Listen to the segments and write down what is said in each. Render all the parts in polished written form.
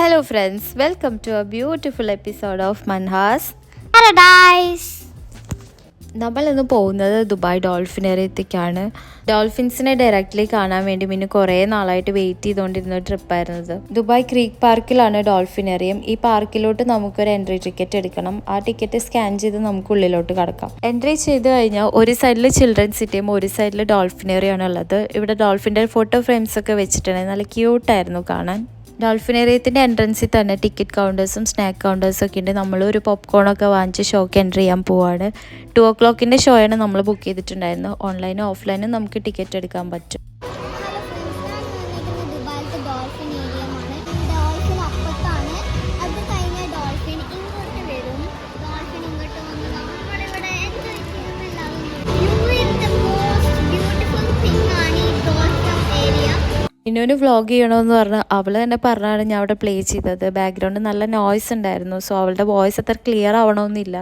Hello friends, welcome to a beautiful episode of Manha's Paradise. നമ്മളിന്ന് പോകുന്നത് Dubai ഡോൾഫിനറിയത്തേക്കാണ്. ഡോൾഫിൻസിനെ directly കാണാൻ വേണ്ടി പിന്നെ കുറേ നാളായിട്ട് വെയിറ്റ് ചെയ്തുകൊണ്ടിരുന്ന ട്രിപ്പായിരുന്നത്. Dubai creek പാർക്കിലാണ് ഡോൾഫിനറിയം. ഈ പാർക്കിലോട്ട് നമുക്കൊരു എൻട്രി ടിക്കറ്റ് എടുക്കണം. ആ ടിക്കറ്റ് സ്കാൻ ചെയ്ത് നമുക്ക് ഉള്ളിലോട്ട് കടക്കാം. എൻട്രി ചെയ്ത് കഴിഞ്ഞാൽ ഒരു സൈഡിൽ ചിൽഡ്രൻസ് സിറ്റിയും ഒരു സൈഡിൽ ഡോൾഫിനറിയാണ് ഉള്ളത്. ഇവിടെ ഡോൾഫിൻ്റെ ഫോട്ടോ ഫ്രെയിംസ് ഒക്കെ വെച്ചിട്ടുണ്ടെങ്കിൽ നല്ല ക്യൂട്ടായിരുന്നു കാണാൻ. ഡോൾഫിനേറിയത്തിൻ്റെ എൻട്രൻസിൽ തന്നെ ടിക്കറ്റ് കൗണ്ടേഴ്സും സ്നാക്ക് കൗണ്ടേഴ്സും ഒക്കെ ഉണ്ട്. നമ്മളൊരു പോപ്കോണൊക്കെ വാങ്ങിച്ച് ഷോക്ക് എൻട്രി ചെയ്യാൻ പോവാണ്. 2 o'clock ഷോയാണ് നമ്മൾ ബുക്ക് ചെയ്തിട്ടുണ്ടായിരുന്നത്. ഓൺലൈനും ഓഫ്ലൈനും നമുക്ക് ടിക്കറ്റ് എടുക്കാൻ പറ്റും. ഇന്നൊരു വ്ളോഗ് ചെയ്യണമെന്ന് പറഞ്ഞാൽ അവൾ തന്നെ പറഞ്ഞാണ് ഞാൻ അവിടെ പ്ലേ ചെയ്തത്. ബാക്ക്ഗ്രൗണ്ട് നല്ല നോയ്സ് ഉണ്ടായിരുന്നു. സോ അവളുടെ വോയിസ് അത്ര ക്ലിയർ ആവണമെന്നില്ല,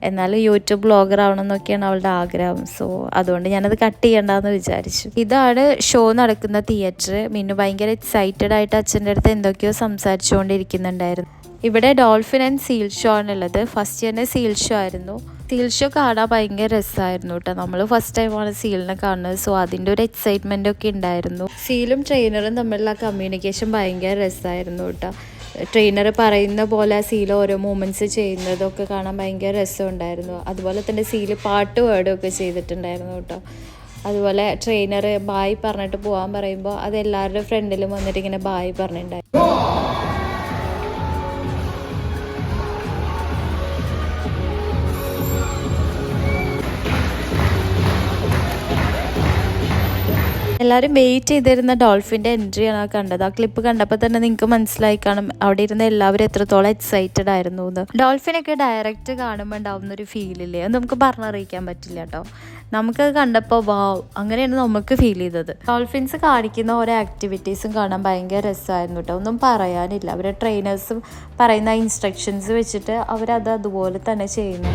എന്നാലും യൂട്യൂബ് വ്ളോഗർ ആവണമെന്നൊക്കെയാണ് അവളുടെ ആഗ്രഹം. സോ അതുകൊണ്ട് ഞാനത് കട്ട് ചെയ്യണ്ടെന്ന് വിചാരിച്ചു. ഇതാണ് ഷോ നടക്കുന്ന തിയേറ്റർ. മിന്നു ഭയങ്കര എക്സൈറ്റഡ് ആയിട്ട് അച്ഛൻ്റെ അടുത്ത് എന്തൊക്കെയോ സംസാരിച്ചുകൊണ്ടിരിക്കുന്നുണ്ടായിരുന്നു. ഇവിടെ ഡോൾഫിൻ ആൻഡ് സീൽ ഷോ ആണുള്ളത്. ഫസ്റ്റ് തന്നെ സീൽ ഷോ ആയിരുന്നു. സീൽ ഷോ കാണാൻ ഭയങ്കര രസമായിരുന്നു കേട്ടോ. നമ്മൾ ഫസ്റ്റ് ടൈമാണ് സീലിനെ കാണുന്നത്. സോ അതിൻ്റെ ഒരു എക്സൈറ്റ്മെൻ്റ് ഒക്കെ ഉണ്ടായിരുന്നു. സീലും ട്രെയിനറും തമ്മിലുള്ള കമ്മ്യൂണിക്കേഷൻ ഭയങ്കര രസമായിരുന്നു കേട്ടോ. ട്രെയിനർ പറയുന്ന പോലെ സീൽ ഓരോ മൂമെൻറ്റ്സ് ചെയ്യുന്നതൊക്കെ കാണാൻ ഭയങ്കര രസമുണ്ടായിരുന്നു. അതുപോലെ തന്നെ സീല് പാട്ട് വേർഡൊക്കെ ചെയ്തിട്ടുണ്ടായിരുന്നു കേട്ടോ. അതുപോലെ ട്രെയിനർ ബായ് പറഞ്ഞിട്ട് പോകാൻ പറയുമ്പോൾ അത് എല്ലാവരുടെ ഫ്രണ്ടിലും വന്നിട്ട് ഇങ്ങനെ ബായ് പറഞ്ഞിട്ടുണ്ടായിരുന്നു. എല്ലാവരും വെയിറ്റ് ചെയ്തിരുന്ന ഡോൾഫിൻ്റെ എൻട്രിയാണ് കണ്ടത്. ആ ക്ലിപ്പ് കണ്ടപ്പോൾ തന്നെ നിങ്ങൾക്ക് മനസ്സിലായി കാണും അവിടെ ഇരുന്ന എല്ലാവരും എത്രത്തോളം എക്സൈറ്റഡ് ആയിരുന്നു എന്ന്. ഡോൾഫിനൊക്കെ ഡയറക്റ്റ് കാണുമ്പോൾ ഉണ്ടാവുന്നൊരു ഫീലില്ലേ, അത് നമുക്ക് പറഞ്ഞറിയിക്കാൻ പറ്റില്ല കേട്ടോ. നമുക്കത് കണ്ടപ്പോൾ വാവ്, അങ്ങനെയാണ് നമുക്ക് ഫീൽ ചെയ്തത്. ഡോൾഫിൻസ് കാണിക്കുന്ന ഓരോ ആക്ടിവിറ്റീസും കാണാൻ ഭയങ്കര രസമായിരുന്നു കേട്ടോ. ഒന്നും പറയാനില്ല. അവരെ ട്രെയിനേഴ്സും പറയുന്ന ഇൻസ്ട്രക്ഷൻസ് വെച്ചിട്ട് അവരത് അതുപോലെ തന്നെ ചെയ്യുന്നു.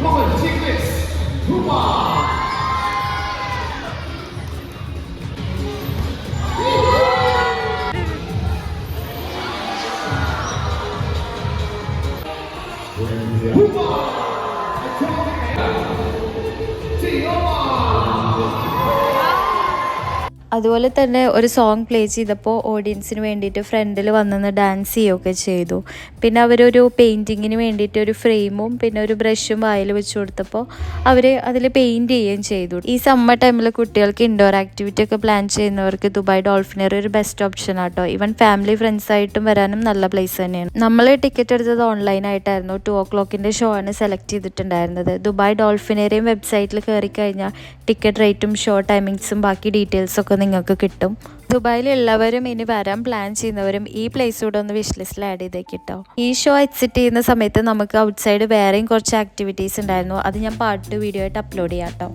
അതുപോലെ തന്നെ ഒരു സോങ് പ്ലേ ചെയ്തപ്പോൾ ഓഡിയൻസിന് വേണ്ടിയിട്ട് ഫ്രണ്ടിൽ വന്ന് ഡാൻസ് ചെയ്യുകയൊക്കെ ചെയ്തു. പിന്നെ അവരൊരു പെയിൻറ്റിങ്ങിന് വേണ്ടിയിട്ട് ഒരു ഫ്രെയിമും പിന്നെ ഒരു ബ്രഷും വായിൽ വെച്ച് കൊടുത്തപ്പോൾ അവർ അതിൽ പെയിൻറ്റ് ചെയ്യുകയും ചെയ്തു. ഈ സമ്മർ ടൈമിൽ കുട്ടികൾക്ക് ഇൻഡോർ ആക്ടിവിറ്റി ഒക്കെ പ്ലാൻ ചെയ്യുന്നവർക്ക് ദുബായ് ഡോൾഫിനറി ഒരു ബെസ്റ്റ് ഓപ്ഷൻ ആട്ടോ. ഈവൻ ഫാമിലി ഫ്രണ്ട്സായിട്ടും വരാനും നല്ല പ്ലേസ് തന്നെയാണ്. നമ്മൾ ടിക്കറ്റ് എടുത്തത് ഓൺലൈനായിട്ടായിരുന്നു. 2 o'clock ഷോ ആണ് സെലക്ട് ചെയ്തിട്ടുണ്ടായിരുന്നത്. ദുബായ് ഡോൾഫിനറിയം വെബ്സൈറ്റിൽ കയറി കഴിഞ്ഞാൽ ടിക്കറ്റ് റേറ്റും ഷോ ടൈമിങ്സും ബാക്കി ഡീറ്റെയിൽസൊക്കെ നിങ്ങൾക്ക് കിട്ടും. ദുബായിലുള്ളവരും ഇനി വരാൻ പ്ലാൻ ചെയ്യുന്നവരും ഈ പ്ലേസ് കൂടെ ഒന്ന് വിഷ് ലിസ്റ്റിൽ ആഡ് ചെയ്തേക്കിട്ടോ. ഈ ഷോ എക്സിറ്റ് ചെയ്യുന്ന സമയത്ത് നമുക്ക് ഔട്ട് സൈഡ് വേറെയും കുറച്ച് ആക്ടിവിറ്റീസ് ഉണ്ടായിരുന്നു. അത് ഞാൻ പാർട്ട് വീഡിയോ ആയിട്ട് അപ്ലോഡ് ചെയ്യാം കേട്ടോ.